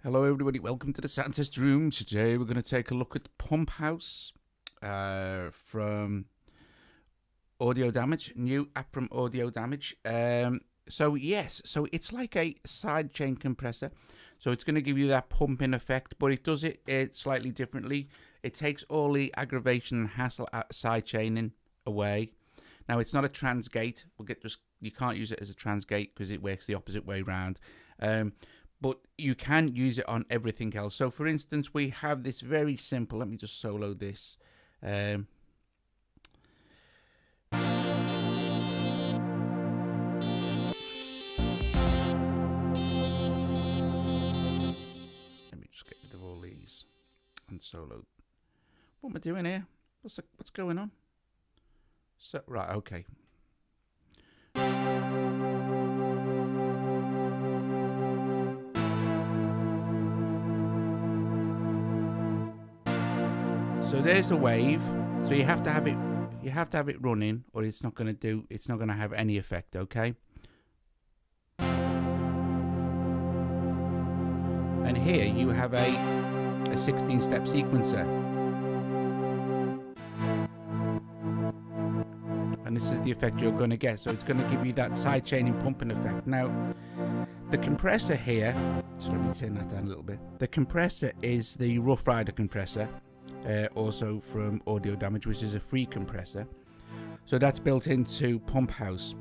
Hello everybody, welcome to the Sound Test Room. Today we're going to take a look at Pumphouse from Audio Damage, new app from Audio Damage. So it's like a sidechain compressor. So it's going to give you that pumping effect, but it does it slightly differently. It takes all the aggravation and hassle at sidechaining away. Now it's not a transgate. You can't use it as a transgate because it works the opposite way round. But you can use it on everything else. So for instance, we have this very simple, let me just solo this. Let me just get rid of all these and solo. What am I doing here? What's going on? So, right, okay. So there's a wave. So you have to have it. You have to have it running, or it's not going to do. It's not going to have any effect. Okay. And here you have a 16-step sequencer, and this is the effect you're going to get. So it's going to give you that sidechaining pumping effect. Now, the compressor here. So let me turn that down a little bit. The compressor is the Rough Rider compressor. Also from Audio Damage, which is a free compressor. So that's built into Pumphouse.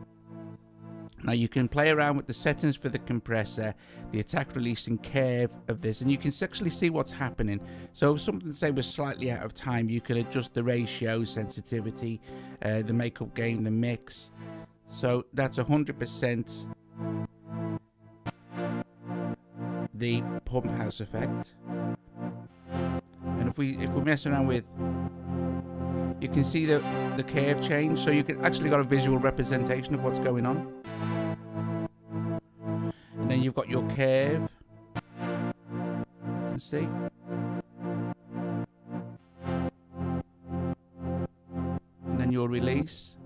Now you can play around with the settings for the compressor, the attack, release and curve of this, and you can actually see what's happening. So if something, say, was slightly out of time, you can adjust the ratio, sensitivity, the makeup gain, the mix. So that's 100% the Pumphouse effect. And if we mess around with, you can see the curve change, so you can actually got a visual representation of what's going on. And then you've got your curve, you can see. And then your release.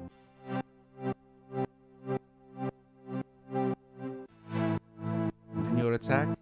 And then your attack.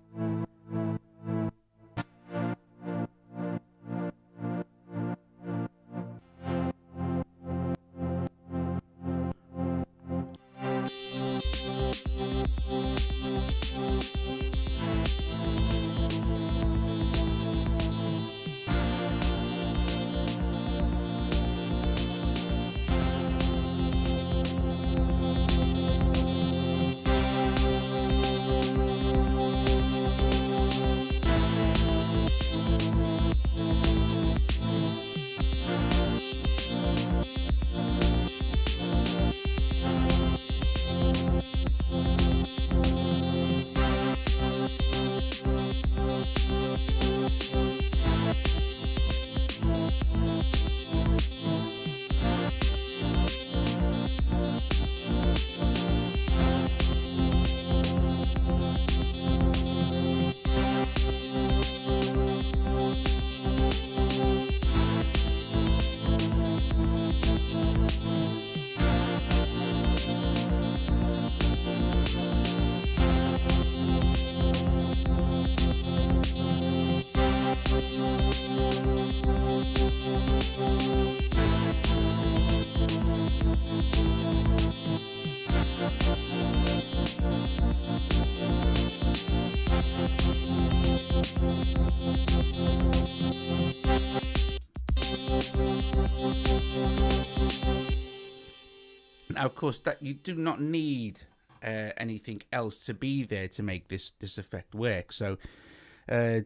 Now, of course, that you do not need anything else to be there to make this effect work. So,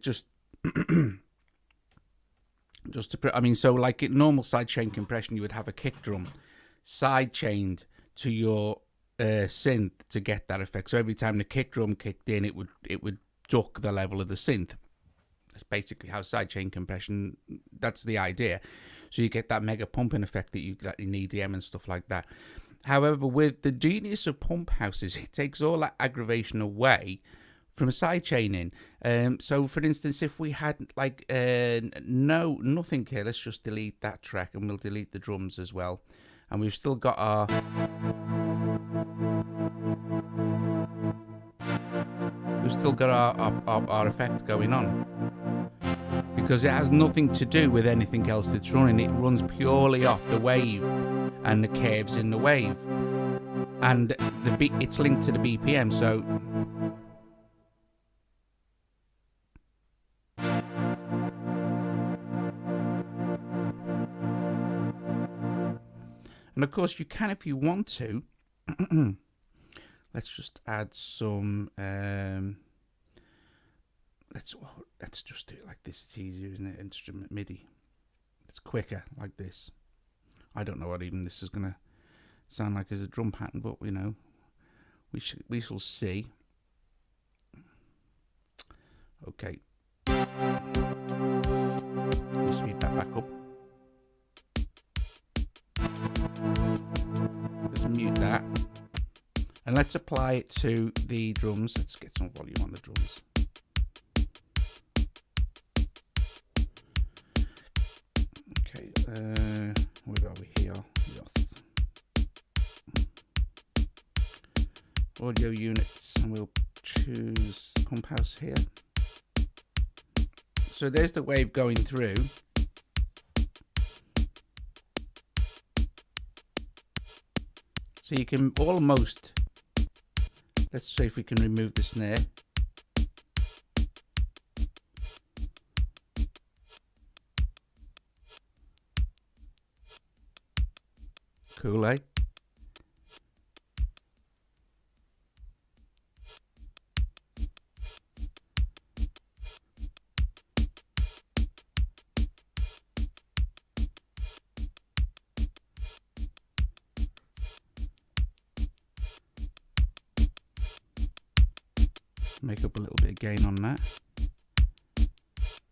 just so like in normal sidechain compression, you would have a kick drum side chained to your synth to get that effect. So every time the kick drum kicked in, it would duck the level of the synth. That's basically how sidechain compression. That's the idea. So you get that mega pumping effect that you need EDM and stuff like that. However, with the genius of Pumphouse is it takes all that aggravation away from sidechaining. So for instance, if we had like nothing here, let's just delete that track and we'll delete the drums as well. And we've still got our we've still got our effect going on, because it has nothing to do with anything else that's running. It runs purely off the wave and the curves in the wave, and it's linked to the BPM. So and of course you can, if you want to, let's just add some let's just do it like this. It's easier, isn't it? Instrument MIDI, it's quicker like this. I don't know what even this is gonna sound like as a drum pattern, but you know, we shall see. Okay, speed that back up. Let's mute that, and let's apply it to the drums. Let's get some volume on the drums. Okay, where are we here? Yes. Audio units, and we'll choose Pumphouse here. So there's the wave going through. So you can almost, let's see if we can remove the snare. Cool, eh? Make up a little bit of gain on that.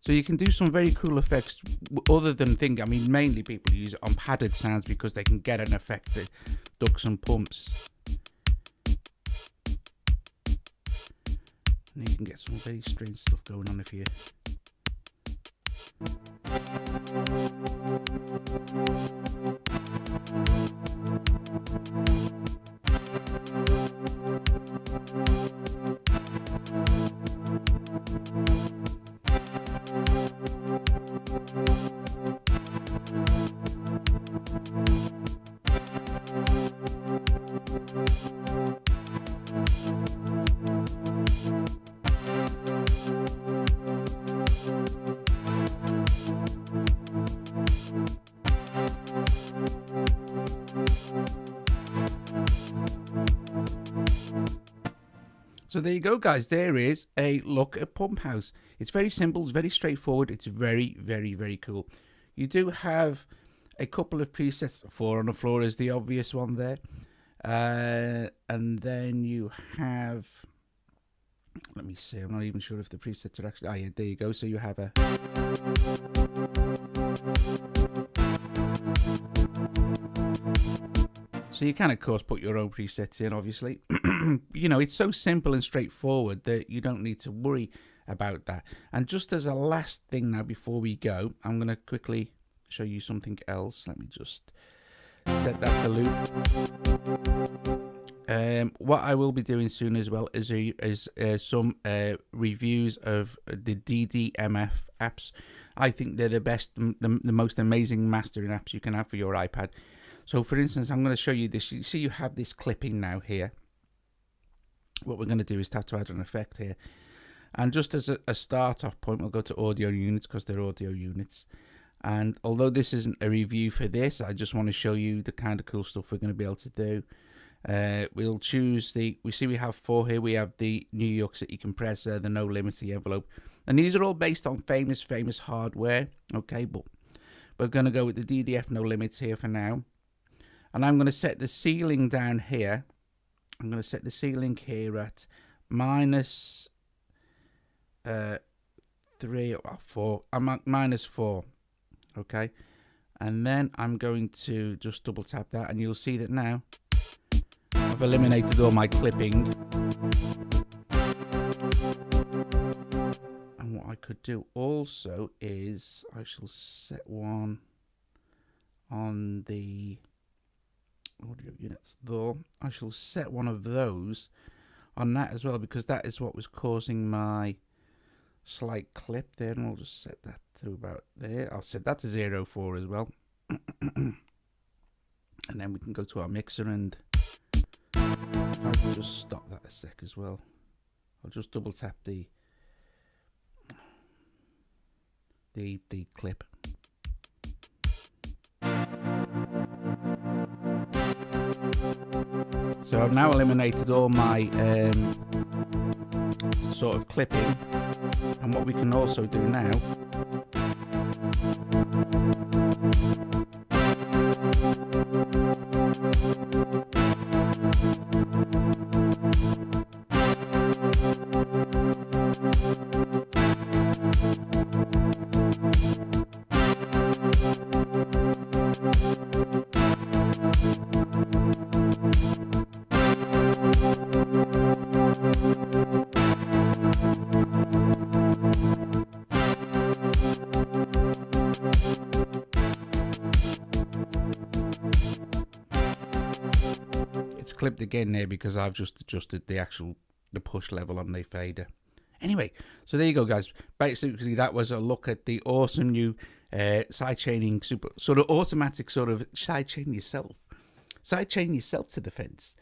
So you can do some very cool effects other than I mean, mainly people use it on padded sounds because they can get an effect that ducks and pumps. And you can get some very strange stuff going on if you... So there you go, guys. There is a look at Pumphouse. It's very simple. It's very straightforward. It's very, very, very cool. You do have a couple of presets. 4 on the floor is the obvious one there. And then you have... Let me see. I'm not even sure if the presets are actually... Oh, yeah, there you go. So you have a... So you can, of course, put your own presets in, obviously. You know, it's so simple and straightforward that you don't need to worry about that. And just as a last thing now before we go, I'm going to quickly show you something else. Let me just set that to loop. What I will be doing soon as well is some reviews of the DDMF apps. I think they're the best, the most amazing mastering apps you can have for your iPad. So for instance, I'm going to show you this. You see you have this clipping now here. What we're going to do is have to add an effect here. And just as a start off point, we'll go to audio units because they're audio units. And although this isn't a review for this, I just want to show you the kind of cool stuff we're going to be able to do. We'll choose we see we have 4 here. We have the New York City compressor, the No Limits, the envelope. And these are all based on famous hardware. Okay, but we're going to go with the DDF No Limits here for now. And I'm going to set the ceiling down here. I'm going to set the ceiling here at minus 3 or 4. I'm at minus 4. Okay. And then I'm going to just double tap that, and you'll see that now I've eliminated all my clipping. And what I could do also is I shall set one on the audio units, though I shall set one of those on that as well, because that is what was causing my slight clip there, and we'll just set that to about there. I'll set that to 0.4 as well. And then we can go to our mixer, and if I can just stop that a sec as well, I'll just double tap the clip. So I've now eliminated all my sort of clipping, and what we can also do now clipped again there because I've just adjusted the push level on the fader. Anyway, so there you go, guys. Basically, that was a look at the awesome new sidechaining, super sort of automatic sort of sidechain yourself to the fence.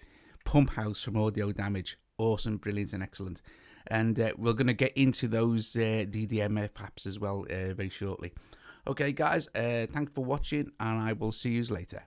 Pumphouse from Audio Damage, awesome, brilliant, and excellent. And we're going to get into those DDMF apps as well very shortly. Okay, guys, thanks for watching, and I will see you later.